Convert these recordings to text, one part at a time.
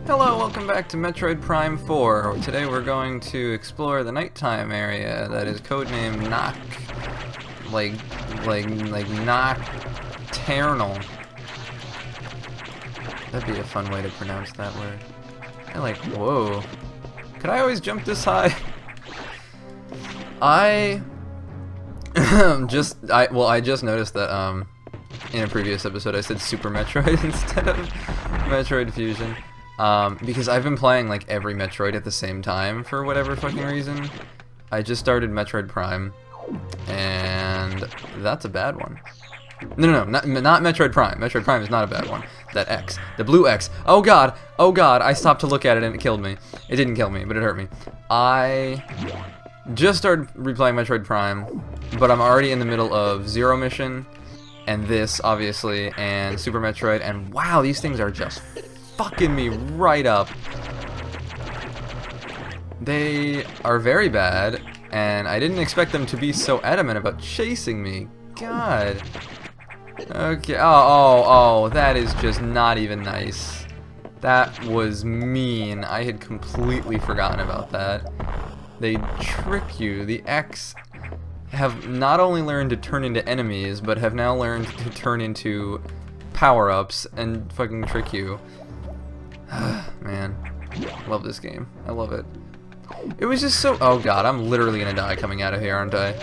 Hello, welcome back to Metroid Prime 4. Today we're going to explore the nighttime area that is codenamed NocTAHRnal. That'd be a fun way to pronounce that word. Whoa. Could I always jump this high? I just noticed that in a previous episode I said Super Metroid instead of Metroid Fusion. Because I've been playing like every Metroid at the same time for whatever fucking reason. I just started Metroid Prime, and that's a bad one. No, not Metroid Prime. Metroid Prime is not a bad one. That X, the blue X. Oh god, I stopped to look at it and it killed me. It didn't kill me, but it hurt me. I just started replaying Metroid Prime, but I'm already in the middle of Zero Mission, and this, obviously, and Super Metroid, and wow, these things are just fucking me right up. They are very bad, and I didn't expect them to be so adamant about chasing me. God. Okay. Oh, that is just not even nice. That was mean. I had completely forgotten about that. They trick you. The X have not only learned to turn into enemies, but have now learned to turn into power-ups and fucking trick you. Man, love this game. I love it. It was just so... Oh god, I'm literally gonna die coming out of here, aren't I?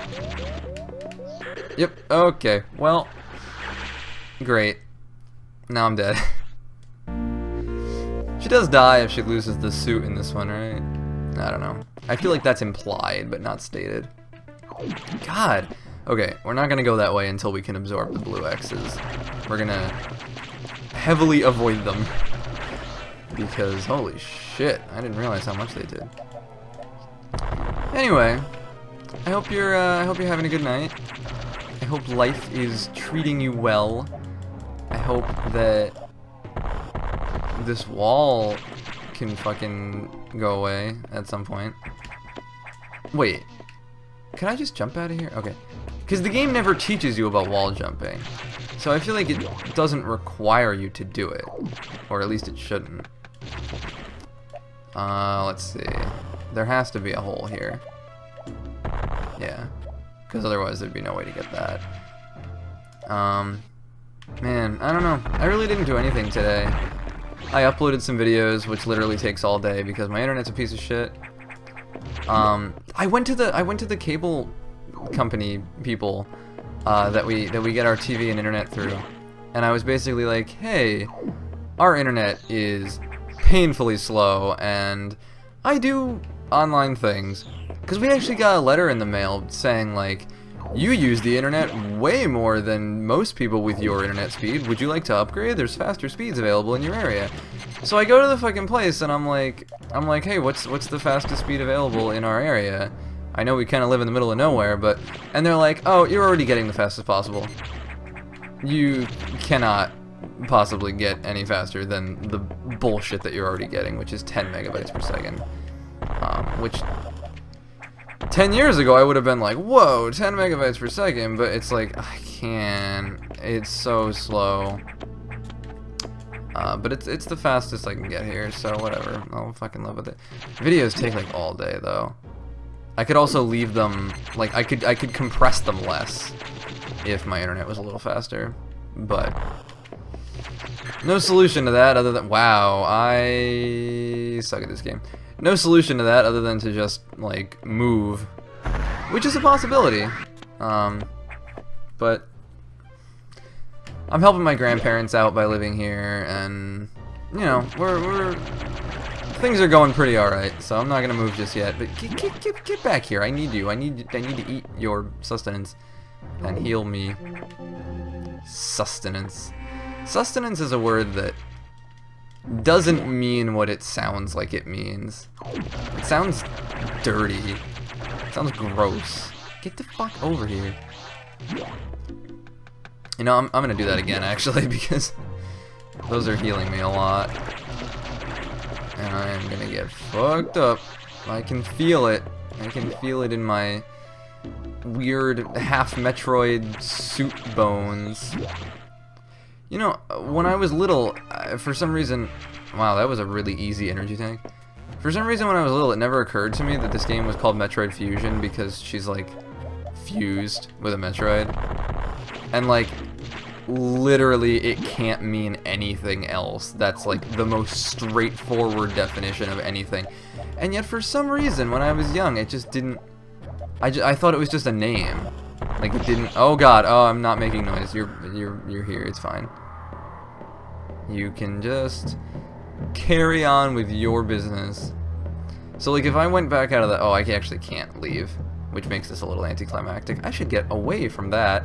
Yep, okay. Well, great. Now I'm dead. She does die if she loses the suit in this one, right? I don't know. I feel like that's implied, but not stated. God. Okay, we're not gonna go that way until we can absorb the blue X's. We're gonna heavily avoid them. Because holy shit, I didn't realize how much they did. Anyway, I hope you're having a good night. I hope life is treating you well. I hope that this wall can fucking go away at some point. Wait, can I just jump out of here? Okay, because the game never teaches you about wall jumping, so I feel like it doesn't require you to do it, or at least it shouldn't. Let's see. There has to be a hole here. Yeah, because otherwise there'd be no way to get that. Man, I don't know. I really didn't do anything today. I uploaded some videos, which literally takes all day because my internet's a piece of shit. I went to the cable company people that we get our TV and internet through, and I was basically like, hey, our internet is painfully slow, and I do online things, because we actually got a letter in the mail saying like, you use the internet way more than most people with your internet speed. Would you like to upgrade? There's faster speeds available in your area. So I go to the fucking place and I'm like, hey, what's the fastest speed available in our area? I know we kind of live in the middle of nowhere, but... And they're like, oh, you're already getting the fastest possible. You cannot possibly get any faster than the bullshit that you're already getting, which is 10 megabytes per second. Which 10 years ago I would have been like, whoa, 10 megabytes per second, but it's like, I can't. It's so slow. But it's the fastest I can get here, so whatever. I'll fucking live with it. Videos take like all day though. I could also leave them, like I could compress them less if my internet was a little faster, but no solution to that other than, wow, I suck at this game. No solution to that other than to just like move, which is a possibility. But I'm helping my grandparents out by living here, and you know, we're things are going pretty alright, so I'm not gonna move just yet. But get back here. I need you. I need to eat your sustenance and heal me. Sustenance. Sustenance is a word that doesn't mean what it sounds like it means. It sounds dirty. It sounds gross. Get the fuck over here. You know, I'm gonna do that again actually, because those are healing me a lot. And I am gonna get fucked up. I can feel it. I can feel it in my weird half Metroid suit bones. You know, when I was little, for some reason, Wow, that was a really easy energy tank. For some reason when I was little, it never occurred to me that this game was called Metroid Fusion because she's like fused with a Metroid. And like literally it can't mean anything else. That's like the most straightforward definition of anything. And yet for some reason when I was young, it just didn't, I thought it was just a name. Like it didn't, oh god, oh I'm not making noise. You're here, it's fine. You can just carry on with your business. So like if I went back out of the, oh I actually can't leave, which makes this a little anticlimactic. I should get away from that.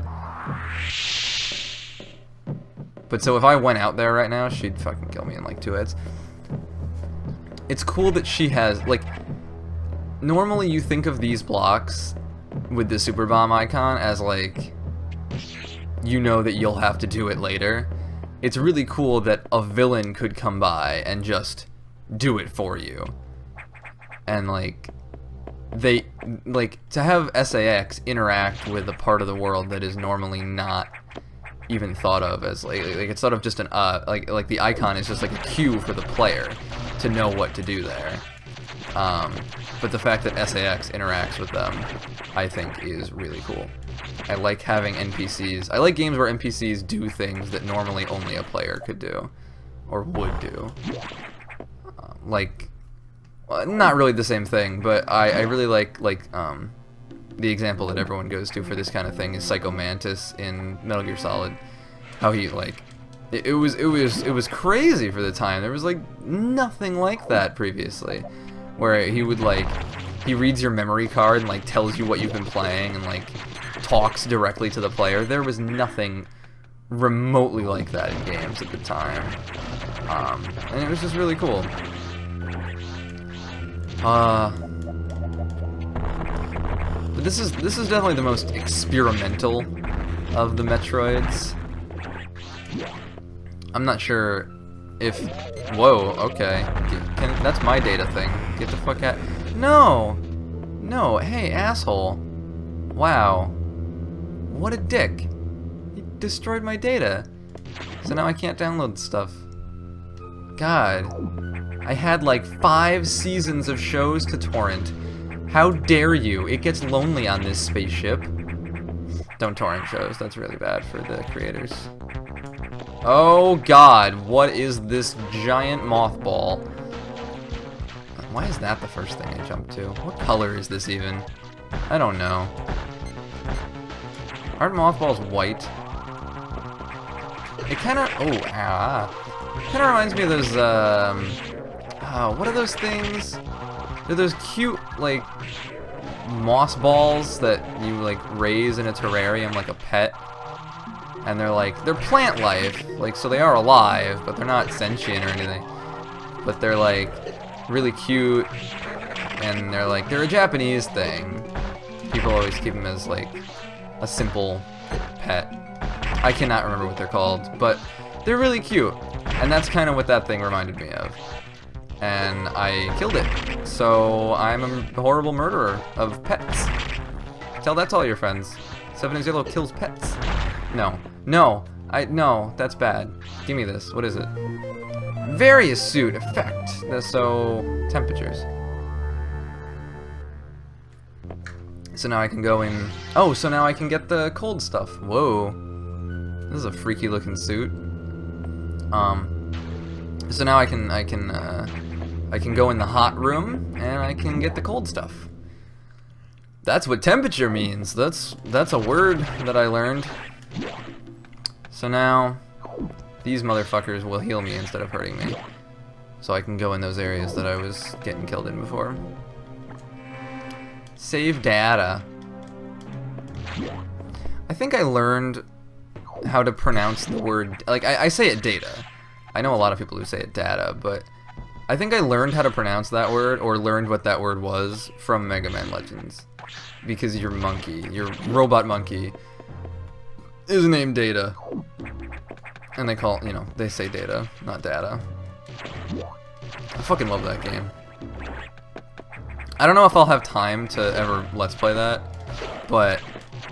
But so if I went out there right now, she'd fucking kill me in like 2 hits. It's cool that she has, like, normally you think of these blocks with the super bomb icon as like, you know that you'll have to do it later. It's really cool that a villain could come by and just do it for you. And like, they, like, to have SAX interact with a part of the world that is normally not even thought of as like it's sort of just an like the icon is just like a cue for the player to know what to do there. But the fact that SAX interacts with them, I think, is really cool. I like having NPCs. I like games where NPCs do things that normally only a player could do, or would do. Like, well, not really the same thing, but I really like the example that everyone goes to for this kind of thing is Psycho Mantis in Metal Gear Solid. How he like, it was crazy for the time. There was like nothing like that previously, where he would like, he reads your memory card and like tells you what you've been playing and like talks directly to the player. There was nothing remotely like that in games at the time, and it was just really cool. But this is definitely the most experimental of the Metroids. I'm not sure if, whoa, okay, that's my data thing. Get the fuck out. No, hey asshole. Wow, what a dick. He destroyed my data. So now I can't download stuff. God, I had like 5 seasons of shows to torrent. How dare you? It gets lonely on this spaceship. Don't torrent shows, that's really bad for the creators. Oh god, what is this giant mothball? Why is that the first thing I jumped to? What color is this even? I don't know. Aren't mothballs white? It kinda, kinda reminds me of those, what are those things? They're those cute, like, moss balls that you, like, raise in a terrarium like a pet. And they're plant life, like, so they are alive, but they're not sentient or anything. But they're, like, really cute, and they're a Japanese thing. People always keep them as, like, a simple pet. I cannot remember what they're called, but they're really cute. And that's kind of what that thing reminded me of. And I killed it. So I'm a horrible murderer of pets. Tell that to all your friends. 7-0 kills pets. No, that's bad. Give me this. What is it? Various suit effect. So temperatures. So now I can go in. Oh, so now I can get the cold stuff. Whoa, this is a freaky looking suit. So now I can go in the hot room and I can get the cold stuff. That's what temperature means. That's a word that I learned. So now these motherfuckers will heal me instead of hurting me. So I can go in those areas that I was getting killed in before. Save data. I think I learned how to pronounce the word, like I say it data. I know a lot of people who say it data, but I think I learned how to pronounce that word, or learned what that word was, from Mega Man Legends. Because your robot monkey, is named Data. And they call, they say Data, not Data. I fucking love that game. I don't know if I'll have time to ever Let's Play that, but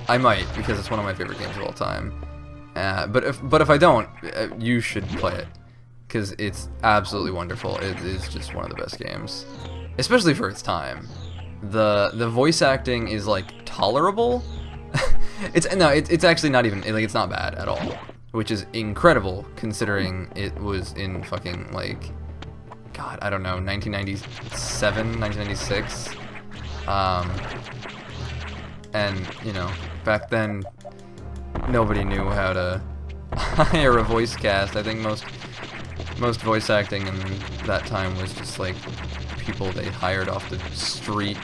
I might, because it's one of my favorite games of all time. But if I don't, you should play it. because it's absolutely wonderful. It is just one of the best games, especially for its time. The voice acting is like tolerable. It's actually not even like, it's not bad at all, which is incredible considering it was in fucking like, God, I don't know, 1997, 1996. And you know, back then nobody knew how to hire a voice cast. I think most voice acting in that time was just like people they hired off the street.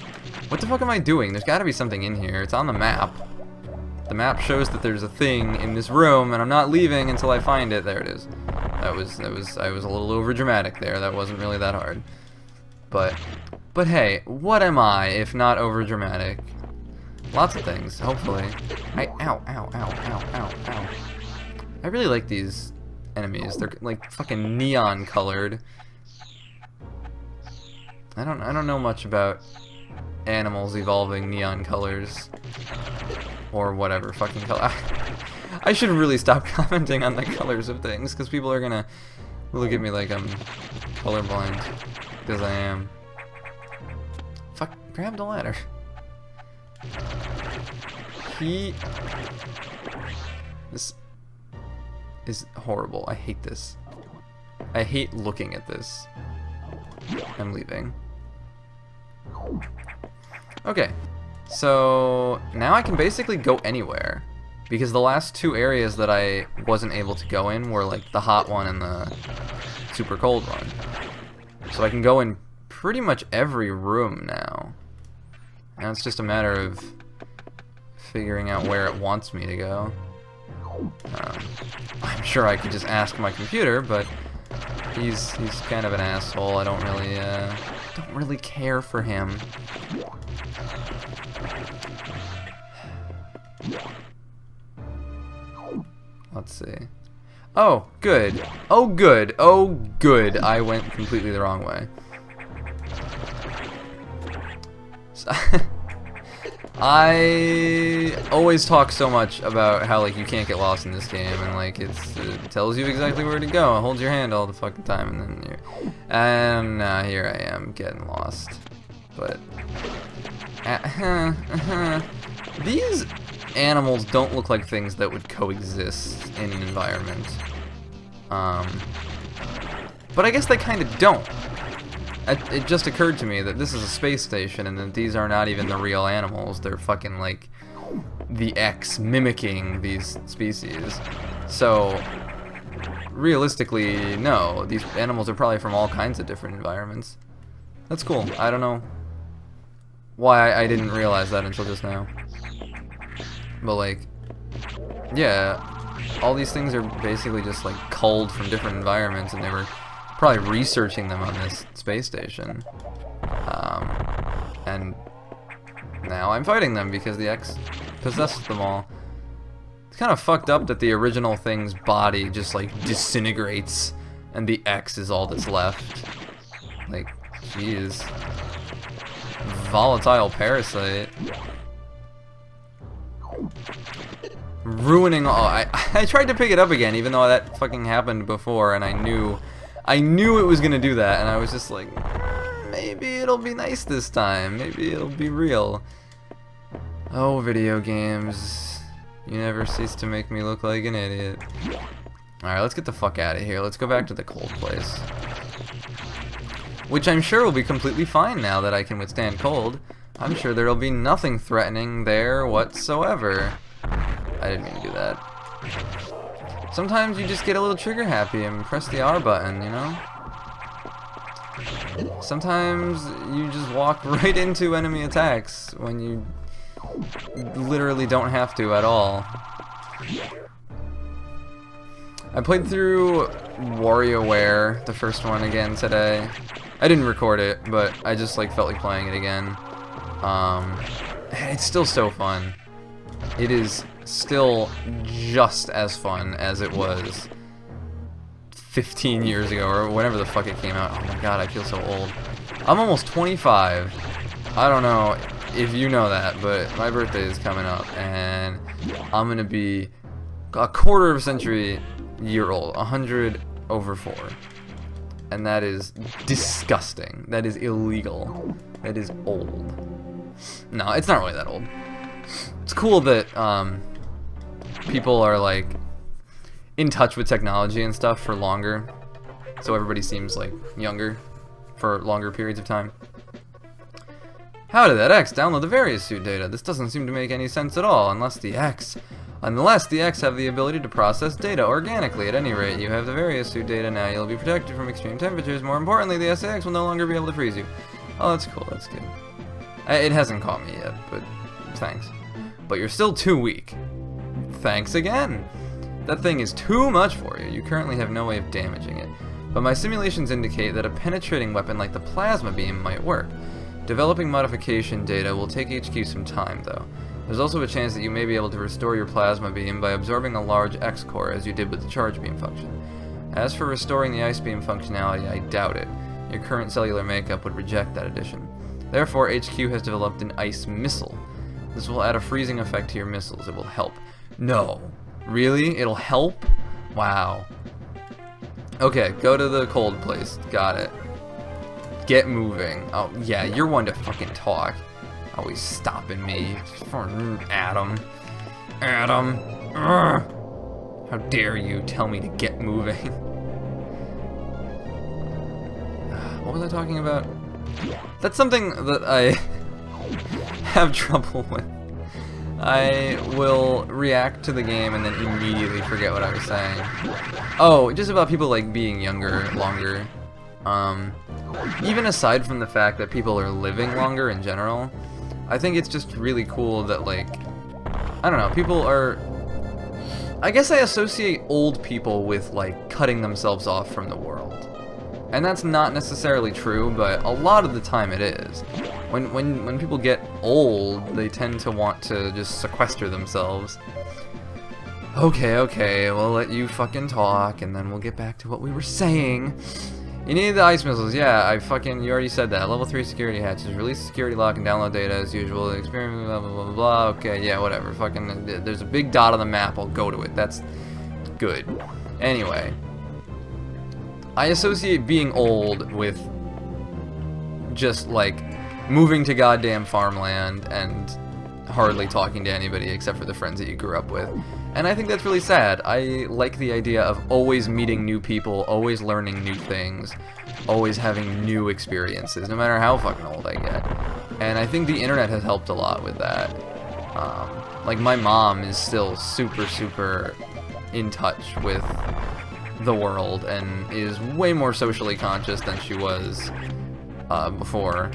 What the fuck am I doing? There's gotta be something in here. It's on the map. The map shows that there's a thing in this room, and I'm not leaving until I find it. There it is. I was a little over dramatic there. That wasn't really that hard. But hey, what am I if not over dramatic? Lots of things, hopefully. Ow. I really like these enemies. They're like fucking neon colored. I don't know much about animals evolving neon colors or whatever fucking color. I should really stop commenting on the colors of things, because people are gonna look at me like I'm colorblind, because I am. Fuck, grab the ladder. This is horrible. I hate this. I hate looking at this. I'm leaving. Okay, so now I can basically go anywhere, because the last two areas that I wasn't able to go in were like the hot one and the super cold one. So I can go in pretty much every room now. Now it's just a matter of figuring out where it wants me to go. I'm sure I could just ask my computer, but he's kind of an asshole. I don't really care for him. Let's see. Oh, good. Oh, good. Oh, good. I went completely the wrong way. So I always talk so much about how like you can't get lost in this game, and like it tells you exactly where to go and holds your hand all the fucking time, and then now here I am getting lost. But these animals don't look like things that would coexist in an environment. But I guess they kind of don't. It just occurred to me that this is a space station, and that these are not even the real animals. They're fucking like the X mimicking these species. So realistically, no, these animals are probably from all kinds of different environments. That's cool. I don't know why I didn't realize that until just now. But like, yeah, all these things are basically just like culled from different environments, and they were probably researching them on this space station. And now I'm fighting them because the X possessed them all. It's kind of fucked up that the original thing's body just like disintegrates and the X is all that's left. Like, jeez. Volatile parasite. Ruining all. I tried to pick it up again, even though that fucking happened before, and I knew it was gonna do that, and I was just like, maybe it'll be nice this time. Maybe it'll be real. Oh, video games. You never cease to make me look like an idiot. Alright, let's get the fuck out of here. Let's go back to the cold place. Which I'm sure will be completely fine now that I can withstand cold. I'm sure there'll be nothing threatening there whatsoever. I didn't mean to do that. Sometimes you just get a little trigger happy and press the R button, you know? Sometimes you just walk right into enemy attacks when you literally don't have to at all. I played through WarioWare, the first one, again today. I didn't record it, but I just like felt like playing it again. It's still so fun. It is still just as fun as it was 15 years ago, or whenever the fuck it came out. Oh my god, I feel so old. I'm almost 25. I don't know if you know that, but my birthday is coming up, and I'm gonna be a quarter of a century year old, 100 over 4. And that is disgusting. That is illegal. That is old. No, it's not really that old. It's cool that people are like in touch with technology and stuff for longer, so everybody seems like younger for longer periods of time. How did that X download the various suit data? This doesn't seem to make any sense at all, unless the X have the ability to process data organically. At any rate, you have the various suit data now. You'll be protected from extreme temperatures. More importantly, the SAX will no longer be able to freeze you. Oh, that's cool. That's good. It hasn't caught me yet, but thanks. But you're still too weak. Thanks again. That thing is too much for you. You currently have no way of damaging it. But my simulations indicate that a penetrating weapon like the plasma beam might work. Developing modification data will take HQ some time, though. There's also a chance that you may be able to restore your plasma beam by absorbing a large X-core, as you did with the charge beam function. As for restoring the ice beam functionality, I doubt it. Your current cellular makeup would reject that addition. Therefore, HQ has developed an ice missile. This will add a freezing effect to your missiles. It will help. No. Really? It'll help? Wow. Okay, go to the cold place. Got it. Get moving. Oh, yeah, you're one to fucking talk. Always stopping me. Adam. Adam. Ugh. How dare you tell me to get moving. What was I talking about? That's something that I have trouble with. I will react to the game and then immediately forget what I was saying. Oh, just about people like being younger, longer. Even aside from the fact that people are living longer in general, I think it's just really cool that, like, I don't know, people are... I guess I associate old people with, like, cutting themselves off from the world. And that's not necessarily true, but a lot of the time it is. When people get old, they tend to want to just sequester themselves. Okay, we'll let you fucking talk, and then we'll get back to what we were saying. You need the ice missiles, yeah, you already said that. Level 3 security hatches, release the security lock and download data as usual. Experiment, blah, blah, blah, blah. Okay, yeah, whatever. Fucking, there's a big dot on the map, I'll go to it. That's good. Anyway. I associate being old with just, like, moving to goddamn farmland and hardly talking to anybody except for the friends that you grew up with. And I think that's really sad. I like the idea of always meeting new people, always learning new things, always having new experiences, no matter how fucking old I get. And I think the internet has helped a lot with that. Like, my mom is still super in touch with the world and is way more socially conscious than she was before.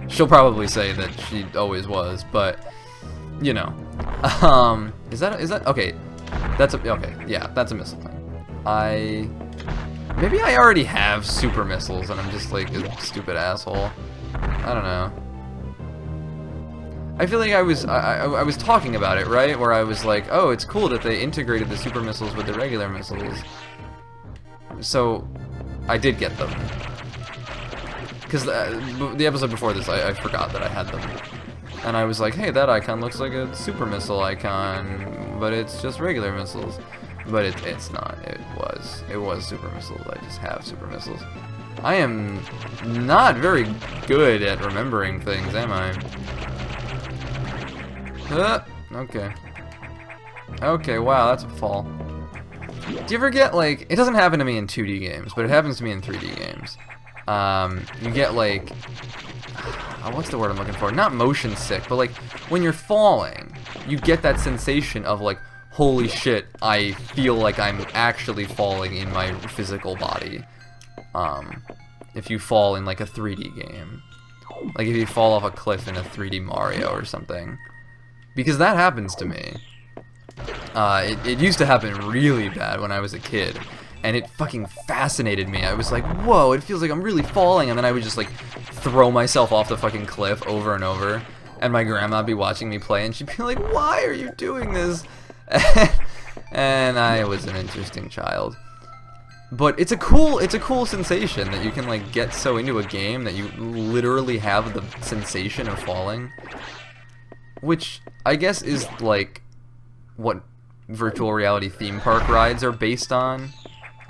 She'll probably say that she always was, but you know. Is that okay? Okay, yeah, that's a missile thing. Maybe I already have super missiles and I'm just like a stupid asshole. I don't know. I feel like I was talking about it, right? Where I was like, oh, it's cool that they integrated the super missiles with the regular missiles. So, I did get them. Because the episode before this, I forgot that I had them. And I was like, hey, that icon looks like a super missile icon, but it's just regular missiles. But it's not. It was super missiles. I just have super missiles. I am not very good at remembering things, am I? Okay. Okay, wow, that's a fall. Do you ever get, like, it doesn't happen to me in 2D games, but it happens to me in 3D games. You get, like, what's the word I'm looking for? Not motion sick, but, like, when you're falling, you get that sensation of, like, holy shit, I feel like I'm actually falling in my physical body. If you fall in, like, a 3D game. Like, if you fall off a cliff in a 3D Mario or something. Because that happens to me. It used to happen really bad when I was a kid, and it fucking fascinated me. I was like, whoa, it feels like I'm really falling, and then I would just like throw myself off the fucking cliff over and over, and my grandma would be watching me play, and she'd be like, why are you doing this? And I was an interesting child. But it's a cool sensation that you can like get so into a game that you literally have the sensation of falling, which I guess is like what virtual reality theme park rides are based on,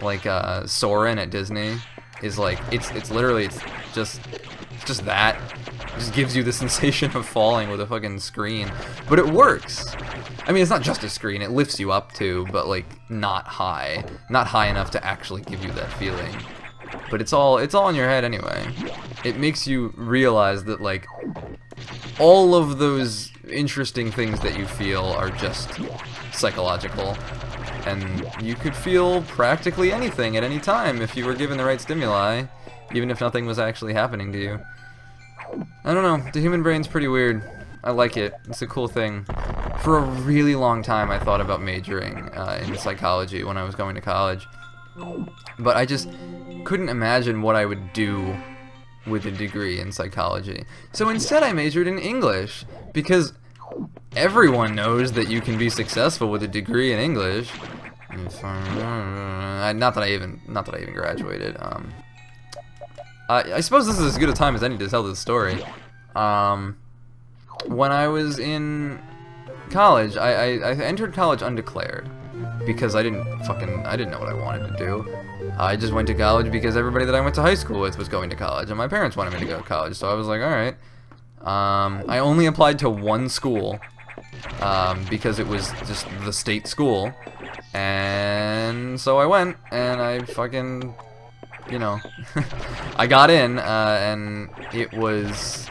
like Soarin' at Disney, is like it's literally just that. It just gives you the sensation of falling with a fucking screen, but it works. I mean, it's not just a screen; it lifts you up too, but like not high enough to actually give you that feeling. But it's all in your head anyway. It makes you realize that like all of those interesting things that you feel are just psychological, and you could feel practically anything at any time if you were given the right stimuli, even if nothing was actually happening to you. I don't know, the human brain's pretty weird. I like it. It's a cool thing. For a really long time I thought about majoring in psychology when I was going to college, but I just couldn't imagine what I would do with a degree in psychology. So instead I majored in English, because everyone knows that you can be successful with a degree in English. Not that I even graduated. I suppose this is as good a time as any to tell this story. When I was in college, I entered college undeclared because I didn't know what I wanted to do. I just went to college because everybody that I went to high school with was going to college, and my parents wanted me to go to college, so I was like, alright. I only applied to one school, because it was just the state school, and so I went, and I fucking, you know, I got in, and it was,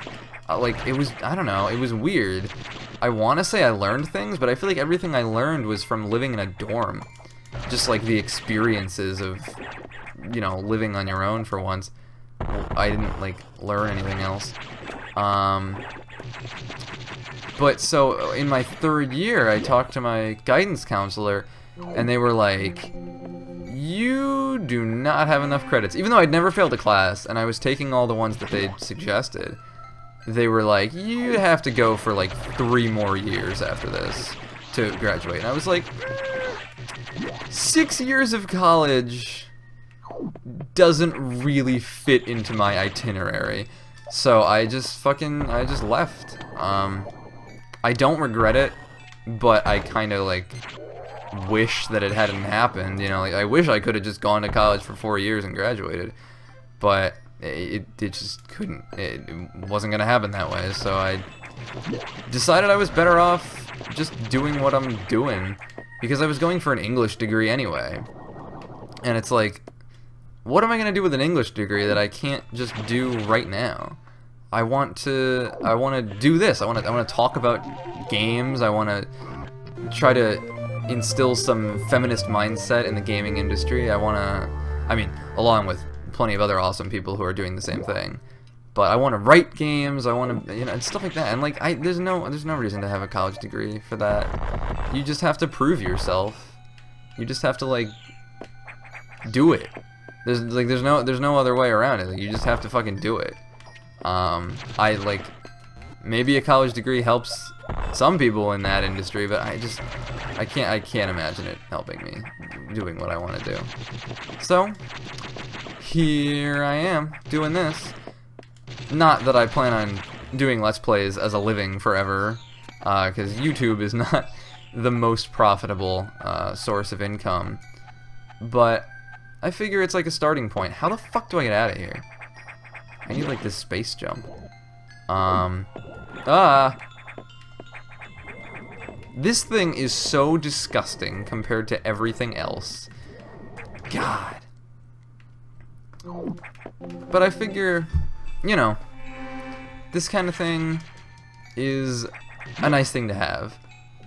I don't know, it was weird. I want to say I learned things, but I feel like everything I learned was from living in a dorm. Just like the experiences of, you know, living on your own for once. I didn't like learn anything else. But so in my third year, I talked to my guidance counselor, and they were like, you do not have enough credits. Even though I'd never failed a class, and I was taking all the ones that they'd suggested, they were like, you have to go for like 3 more years after this to graduate. And I was like, 6 years of college doesn't really fit into my itinerary. So I just left. I don't regret it, but I kind of like wish that it hadn't happened, you know, like I wish I could have just gone to college for 4 years and graduated, but it just couldn't, it wasn't gonna happen that way, so I decided I was better off just doing what I'm doing, because I was going for an English degree anyway, and it's like, what am I gonna do with an English degree that I can't just do right now? I want to do this. I want to talk about games. I want to try to instill some feminist mindset in the gaming industry. I mean, along with plenty of other awesome people who are doing the same thing. But I want to write games. I want to, you know, and stuff like that. And like, there's no reason to have a college degree for that. You just have to prove yourself. You just have to like do it. There's no other way around it. Like, you just have to fucking do it. I like, maybe a college degree helps some people in that industry, but I can't imagine it helping me doing what I want to do. So here I am doing this. Not that I plan on doing Let's Plays as a living forever, because YouTube is not the most profitable source of income, but I figure it's like a starting point. How the fuck do I get out of here? I need like this space jump. This thing is so disgusting compared to everything else. God. But I figure, you know, this kind of thing is a nice thing to have.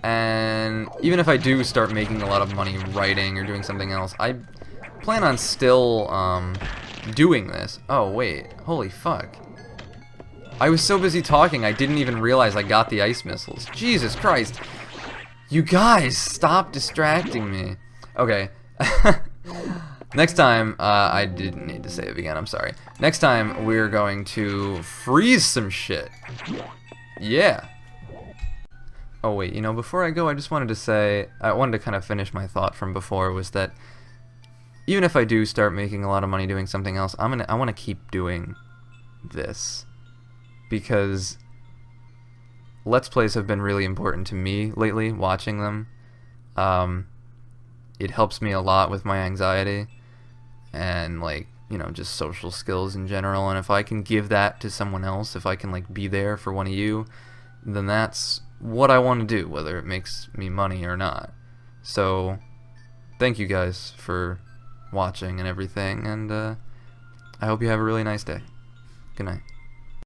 And even if I do start making a lot of money writing or doing something else, I plan on still doing this. Oh wait, holy fuck. I was so busy talking I didn't even realize I got the ice missiles. Jesus Christ. You guys, stop distracting me. Okay. Next time, I didn't need to save again, I'm sorry. Next time, we're going to freeze some shit. Yeah. Oh wait, you know, before I go, I just wanted to say, I wanted to kind of finish my thought from before, was that even if I do start making a lot of money doing something else, I want to keep doing this, because Let's Plays have been really important to me lately, watching them. It helps me a lot with my anxiety, and like, you know, just social skills in general, and if I can give that to someone else, if I can like be there for one of you, then that's what I want to do, whether it makes me money or not. So thank you guys for watching and everything, and I hope you have a really nice day. Good night.